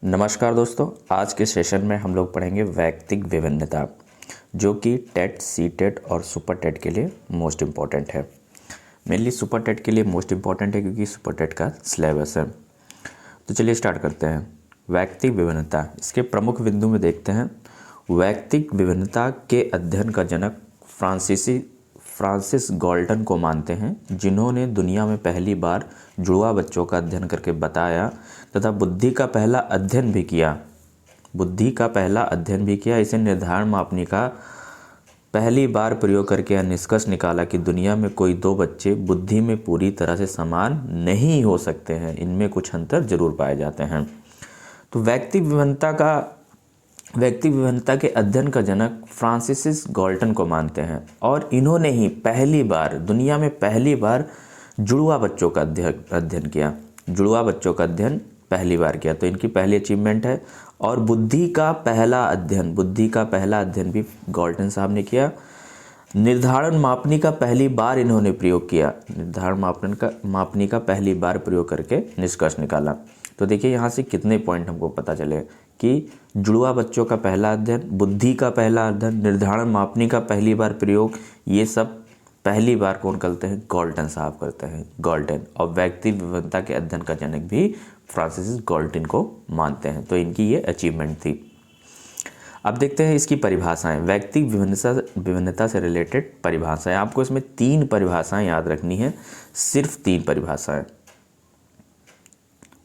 नमस्कार दोस्तों, आज के सेशन में हम लोग पढ़ेंगे वैयक्तिक विभिन्नता, जो कि टेट, सी टेट और सुपर टेट के लिए मोस्ट इम्पॉर्टेंट है। मेनली सुपर टेट के लिए मोस्ट इम्पॉर्टेंट है क्योंकि सुपर टेट का सिलेबस है। तो चलिए स्टार्ट करते हैं। वैयक्तिक विभिन्नता, इसके प्रमुख बिंदु में देखते हैं। वैयक्तिक विभिन्नता के अध्ययन का जनक फ्रांसिस गाल्टन को मानते हैं, जिन्होंने दुनिया में पहली बार जुड़वा बच्चों का अध्ययन करके बताया तथा बुद्धि का पहला अध्ययन भी किया। इसे निर्धारण मापनी का पहली बार प्रयोग करके यह निष्कर्ष निकाला कि दुनिया में कोई दो बच्चे बुद्धि में पूरी तरह से समान नहीं हो सकते हैं, इनमें कुछ अंतर जरूर पाए जाते हैं। तो वैयक्तिक विभिन्नता के अध्ययन का जनक फ्रांसिस गाल्टन को मानते हैं और इन्होंने ही दुनिया में पहली बार जुड़वा बच्चों का अध्ययन किया। जुड़वा बच्चों का अध्ययन पहली बार किया, तो इनकी पहली अचीवमेंट है। और बुद्धि का पहला अध्ययन भी गाल्टन साहब ने किया। निर्धारण मापनी का पहली बार इन्होंने प्रयोग किया। मापनी का पहली बार प्रयोग करके निष्कर्ष निकाला। तो देखिए यहाँ से कितने पॉइंट हमको पता चले कि जुड़वा बच्चों का पहला अध्ययन, बुद्धि का पहला अध्ययन, निर्धारण मापनी का पहली बार प्रयोग, ये सब पहली बार कौन करते हैं? गाल्टन साहब करते हैं, गाल्टन। और वैयक्तिक विभिन्नता के अध्ययन का जनक भी फ्रांसिस गाल्टन को मानते हैं। तो इनकी ये अचीवमेंट थी। अब देखते हैं इसकी परिभाषाएं। वैयक्तिक विभिन्नता से रिलेटेड परिभाषाएं, आपको इसमें 3 परिभाषाएं याद रखनी है, सिर्फ 3 परिभाषाएं।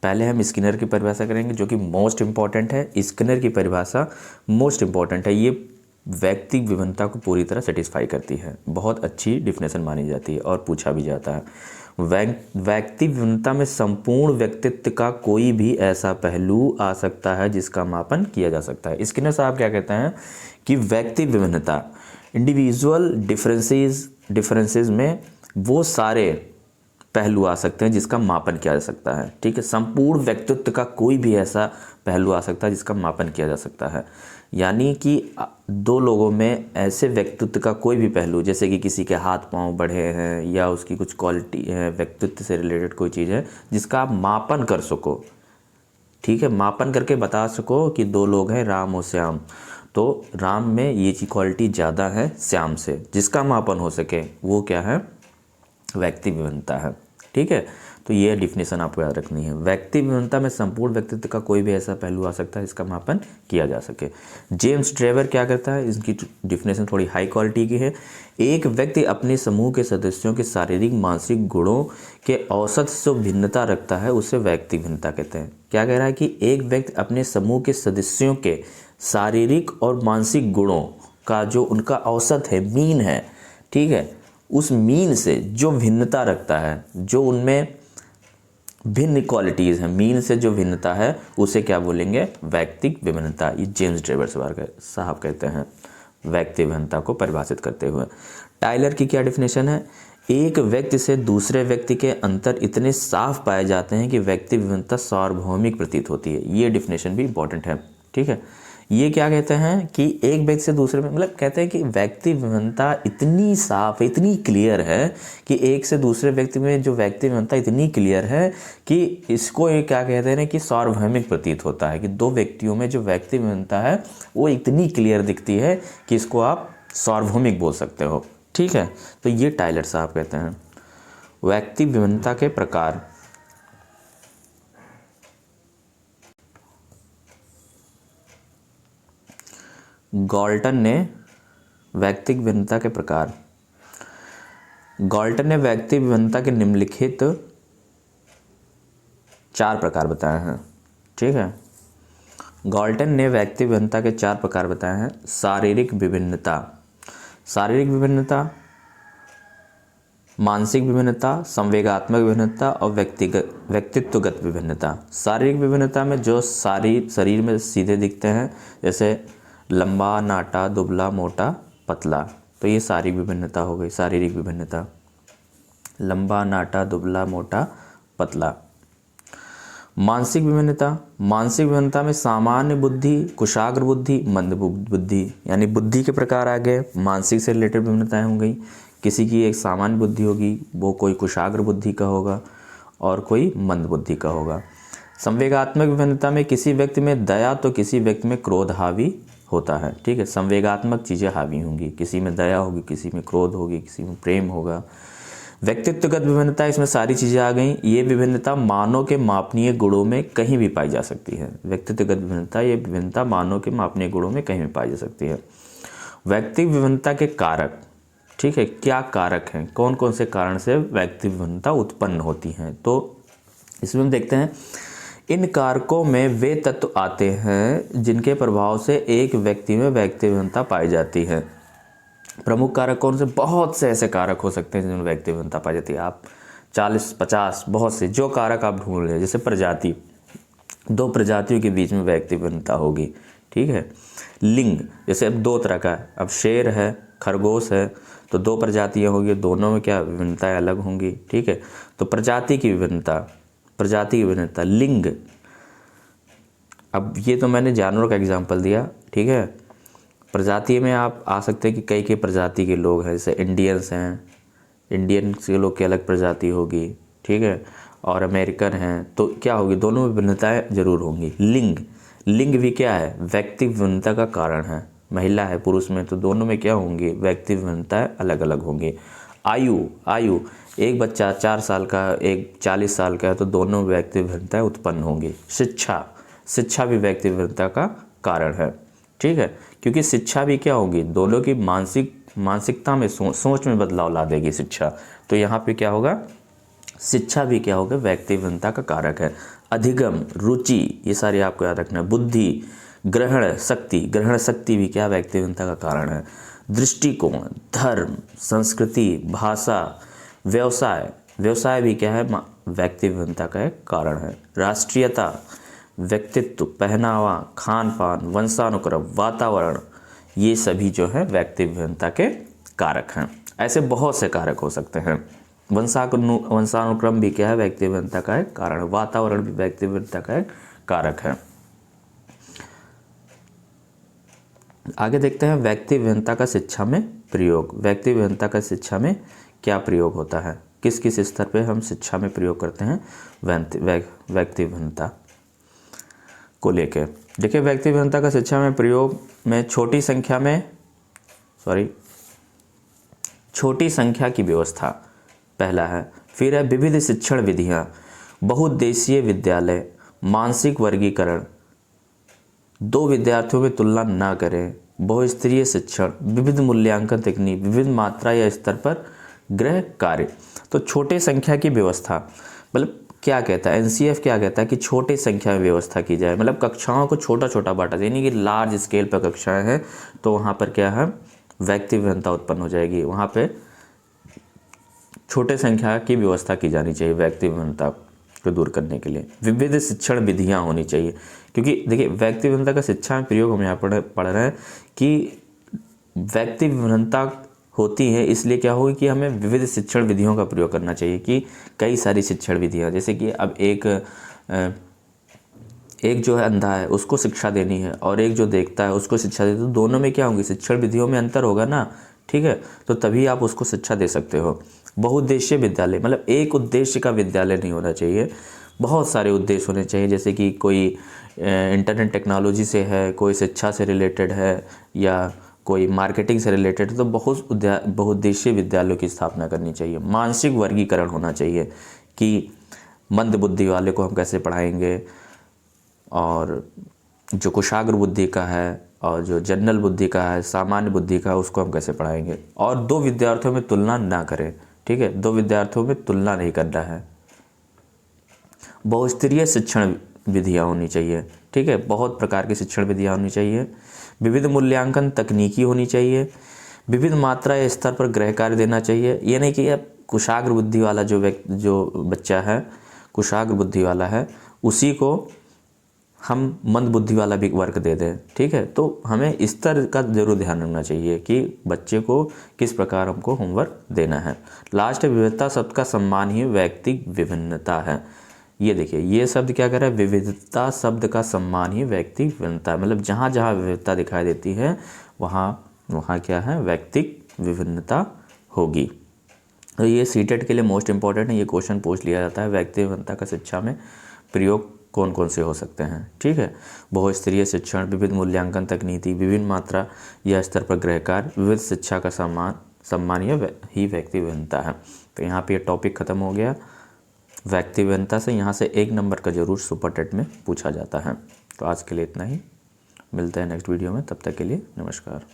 पहले हम स्किनर की परिभाषा करेंगे, जो कि मोस्ट इम्पॉर्टेंट है। स्किनर की परिभाषा मोस्ट इम्पॉर्टेंट है, ये वैयक्तिक विभिन्नता को पूरी तरह सेटिस्फाई करती है। बहुत अच्छी डिफिनेशन मानी जाती है और पूछा भी जाता है। वैयक्तिक विभिन्नता में संपूर्ण व्यक्तित्व का कोई भी ऐसा पहलू आ सकता है जिसका मापन किया जा सकता है। स्किनर साहब क्या कहते हैं कि वैयक्तिक विभिन्नता, इंडिविजुअल डिफरेंसेस में वो सारे पहलू आ सकते हैं जिसका मापन किया जा सकता है। ठीक है, संपूर्ण व्यक्तित्व का कोई भी ऐसा पहलू आ सकता है जिसका मापन किया जा सकता है। यानी कि दो लोगों में ऐसे व्यक्तित्व का कोई भी पहलू, जैसे कि किसी के हाथ पांव बढ़े हैं या उसकी कुछ क्वालिटी है, व्यक्तित्व से रिलेटेड कोई चीज़ है जिसका आप मापन कर सको। ठीक है, मापन करके बता सको कि दो लोग हैं, राम और श्याम, तो राम में ये चीज क्वालिटी ज़्यादा है श्याम से, जिसका मापन हो सके, वो क्या है? वैयक्तिक विभिन्नता है। ठीक है, तो ये डिफिनेशन आपको याद रखनी है। वैयक्तिक विभिन्नता में संपूर्ण व्यक्तित्व का कोई भी ऐसा पहलू आ सकता है जिसका मापन किया जा सके। जेम्स ड्रेवर क्या करता है? इसकी डिफिनेशन थोड़ी हाई क्वालिटी की है। एक व्यक्ति अपने समूह के सदस्यों के शारीरिक मानसिक गुणों के औसत से भिन्नता रखता है, उसे वैयक्तिक भिन्नता कहते हैं। क्या कह रहा है कि एक व्यक्ति अपने समूह के सदस्यों के शारीरिक और मानसिक गुणों का जो उनका औसत है, मीन है, ठीक है, उस मीन से जो भिन्नता रखता है, जो उनमें भिन्न क्वालिटीज़ हैं, मीन से जो भिन्नता है, उसे क्या बोलेंगे? वैयक्तिक विभिन्नता। ये जेम्स ड्रेवर साहब कहते हैं वैयक्तिक विभिन्नता को परिभाषित करते हुए। टाइलर की क्या डिफिनेशन है? एक व्यक्ति से दूसरे व्यक्ति के अंतर इतने साफ पाए जाते हैं कि वैयक्तिक विभिन्नता सार्वभौमिक प्रतीत होती है। ये डिफिनेशन भी इंपॉर्टेंट है। ठीक है, ये क्या कहते हैं कि एक व्यक्ति से दूसरे में, मतलब कहते हैं कि वैयक्तिक विभिन्नता इतनी साफ है, इतनी क्लियर है कि एक से दूसरे व्यक्ति में जो वैयक्तिक विभिन्नता इतनी क्लियर है कि इसको ये क्या कहते हैं कि सार्वभौमिक प्रतीत होता है, कि दो व्यक्तियों में जो वैयक्तिक विभिन्नता है वो इतनी क्लियर दिखती है कि इसको आप सार्वभौमिक बोल सकते हो। ठीक है, तो ये टाइलर साहब कहते हैं। वैयक्तिक विभिन्नता के प्रकार, गाल्टन ने वैयक्तिक विभिन्नता के प्रकार, गाल्टन ने वैयक्तिक विभिन्नता के निम्नलिखित 4 प्रकार बताए हैं। ठीक है, गाल्टन ने वैयक्तिक विभिन्नता के 4 प्रकार बताए हैं। शारीरिक विभिन्नता, मानसिक विभिन्नता, संवेगात्मक विभिन्नता और व्यक्तित्वगत विभिन्नता। शारीरिक विभिन्नता में जो शरीर में सीधे दिखते हैं, जैसे लंबा, नाटा, दुबला, मोटा, पतला, तो ये शारीरिक विभिन्नता हो गई। शारीरिक विभिन्नता, लंबा, नाटा, दुबला, मोटा, पतला। मानसिक विभिन्नता में सामान्य बुद्धि, कुशाग्र बुद्धि, मंद बुद्धि, यानी बुद्धि के प्रकार आ गए, मानसिक से रिलेटेड विभिन्नताएं हो गई। किसी की एक सामान्य बुद्धि होगी, वो कोई कुशाग्र बुद्धि का होगा और कोई मंद बुद्धि का होगा। संवेगात्मक विभिन्नता में किसी व्यक्ति में दया तो किसी व्यक्ति में क्रोध हावी होता है। ठीक है, संवेगात्मक चीज़ें हावी होंगी, किसी में दया होगी, किसी में क्रोध होगी, किसी में प्रेम होगा। व्यक्तित्वगत विभिन्नता, इसमें सारी चीज़ें आ गई। ये विभिन्नता मानव के मापनीय गुणों में कहीं भी पाई जा सकती है। व्यक्तित्वगत विभिन्नता, ये विभिन्नता मानव के मापनीय गुणों में कहीं भी पाई जा सकती है। व्यक्ति विभिन्नता के कारक, ठीक है, क्या कारक हैं, कौन कौन से कारण से व्यक्ति विभिन्नता उत्पन्न होती हैं, तो इसमें हम देखते हैं इन कारकों में वे तत्व आते हैं जिनके प्रभाव से एक व्यक्ति में व्यक्ति विभिन्नता पाई जाती है। प्रमुख कारक कौन से? बहुत से ऐसे कारक हो सकते हैं जिनमें व्यक्ति विभिन्नता पाई जाती है। आप 40-50 बहुत से जो कारक आप ढूंढ लें, जैसे प्रजाति, 2 प्रजातियों के बीच में व्यक्ति विभिन्नता होगी। ठीक है, लिंग, जैसे अब 2 तरह का है, अब शेर है, खरगोश है, तो 2 प्रजातियाँ होंगी, दोनों में क्या विभिन्नताएँ अलग होंगी। ठीक है, तो प्रजाति की विभिन्नता, लिंग, अब ये तो मैंने जानवरों का एग्जाम्पल दिया। ठीक है, प्रजाति में आप आ सकते हैं कि कई कई प्रजाति के लोग हैं, जैसे इंडियंस हैं, इंडियंस के लोग की अलग प्रजाति होगी। ठीक है, और अमेरिकन हैं, तो क्या होगी, दोनों में विभिन्नताएँ जरूर होंगी। लिंग भी क्या है? व्यक्ति विभिन्नता का कारण है। महिला है, पुरुष में, तो दोनों में क्या होंगी, व्यक्ति विभिन्नताएँ अलग अलग होंगी। आयु, एक बच्चा 4 साल का, एक 40 साल का है, तो दोनों व्यक्ति विभिन्नताएँ उत्पन्न होंगी। शिक्षा भी व्यक्ति विभिन्नता का कारण है। ठीक है, क्योंकि शिक्षा भी क्या होगी, दोनों की मानसिकता में सोच में बदलाव ला देगी शिक्षा, तो यहाँ पे क्या होगा, शिक्षा भी क्या होगा, व्यक्ति विभिन्नता का कारक है। अधिगम, रुचि, ये सारे आपको याद रखना है। बुद्धि, ग्रहण शक्ति भी क्या व्यक्ति विभिन्नता का कारण है। दृष्टिकोण, धर्म, संस्कृति, भाषा, व्यवसाय भी क्या है, व्यक्ति विभिन्नता का एक कारण है। राष्ट्रीयता, व्यक्तित्व, पहनावा, खान पान, वंशानुक्रम, वातावरण, ये सभी जो है व्यक्ति विभिन्नता के कारक हैं। ऐसे बहुत से कारक हो सकते हैं। वंशानुक्रम भी क्या है, व्यक्ति विभिन्नता का एक कारण है। वातावरण भी व्यक्ति विभिन्नता का एक कारक है। आगे देखते हैं व्यक्ति विभिन्नता का शिक्षा में प्रयोग। व्यक्ति विभिन्नता का शिक्षा में क्या प्रयोग होता है, किस किस स्तर पे हम शिक्षा में प्रयोग करते हैं व्यक्ति विभिन्नता को लेकर। देखिए, व्यक्ति विभिन्नता का शिक्षा में प्रयोग में छोटी संख्या की व्यवस्था पहला है। फिर है विविध शिक्षण विधियाँ, बहुउद्देशीय विद्यालय, मानसिक वर्गीकरण, 2 विद्यार्थियों में तुलना न करें, बहुस्तरीय शिक्षण, विविध मूल्यांकन तकनीक, विविध मात्रा या स्तर पर गृह कार्य। तो छोटे संख्या की व्यवस्था मतलब क्या कहता है, एनसीएफ क्या कहता है कि छोटे संख्या में व्यवस्था की जाए, मतलब कक्षाओं को छोटा छोटा बांटा जाए, यानी कि लार्ज स्केल पर कक्षाएं हैं, तो वहाँ पर क्या है, व्यक्ति विभिन्नता उत्पन्न हो जाएगी। वहाँ पे छोटे संख्या की व्यवस्था की जानी चाहिए व्यक्ति विभिन्नता को दूर करने के लिए। विविध शिक्षण विधियाँ होनी चाहिए, क्योंकि देखिए व्यक्ति विभिन्नता का शिक्षा में प्रयोग हम यहाँ पढ़ रहे हैं कि व्यक्ति विभिन्नता होती है, इसलिए क्या होगी कि हमें विविध शिक्षण विधियों का प्रयोग करना चाहिए। कि कई सारी शिक्षण विधियाँ, जैसे कि अब एक जो है अंधा है उसको शिक्षा देनी है, और एक जो देखता है उसको शिक्षा देनी है, तो दोनों में क्या होंगी, शिक्षण विधियों में अंतर होगा ना। ठीक है, तो तभी आप उसको शिक्षा दे सकते हो। बहुउद्देशीय विद्यालय, मतलब एक उद्देश्य का विद्यालय नहीं होना चाहिए, बहुत सारे उद्देश्य होने चाहिए। जैसे कि कोई इंटरनेट टेक्नोलॉजी से है, कोई शिक्षा से रिलेटेड है, या कोई मार्केटिंग से रिलेटेड है, तो बहुउद्देशीय विद्यालयों की स्थापना करनी चाहिए। मानसिक वर्गीकरण होना चाहिए कि मंद बुद्धि वाले को हम कैसे पढ़ाएंगे, और जो कुशाग्र बुद्धि का है और जो जनरल बुद्धि का है, सामान्य बुद्धि का है, उसको हम कैसे पढ़ाएंगे। और 2 विद्यार्थियों में तुलना ना करें। ठीक है, 2 विद्यार्थियों में तुलना नहीं करना है। बहुस्तरीय शिक्षण विधियाँ होनी चाहिए। ठीक है, बहुत प्रकार की शिक्षण विधियाँ होनी चाहिए। विविध मूल्यांकन तकनीकी होनी चाहिए। विविध मात्रा या स्तर पर गृह कार्य देना चाहिए। ये नहीं कि अब कुशाग्र बुद्धि वाला जो बच्चा है, कुशाग्र बुद्धि वाला है, उसी को हम मंद बुद्धि वाला भी वर्क दे दें। ठीक है, तो हमें स्तर का जरूर ध्यान रखना चाहिए कि बच्चे को किस प्रकार हमको होमवर्क देना है। लास्ट, विविधता शब्द का सम्मान ही व्यक्ति विभिन्नता है। ये देखिए, ये शब्द क्या कर रहा है, विविधता शब्द का सम्मान ही व्यक्ति विभिन्नता, मतलब जहाँ जहाँ विविधता दिखाई देती है वहाँ क्या है, व्यक्तिक विभिन्नता होगी। तो ये सीटेट के लिए मोस्ट इंपॉर्टेंट है, ये क्वेश्चन पूछ लिया जाता है, व्यक्ति विभिन्नता का शिक्षा में प्रयोग कौन कौन से हो सकते हैं। ठीक है, बहुस्तरीय शिक्षण, विविध मूल्यांकन तकनीकी, विभिन्न मात्रा या स्तर पर गृहकार, विविध शिक्षा का सम्मान ही व्यक्ति विभिन्नता है। तो यहाँ पे ये टॉपिक ख़त्म हो गया। व्यक्ति विभिन्नता से यहाँ से 1 नंबर का जरूर सुपर टेट में पूछा जाता है। तो आज के लिए इतना ही, मिलते हैं नेक्स्ट वीडियो में, तब तक के लिए नमस्कार।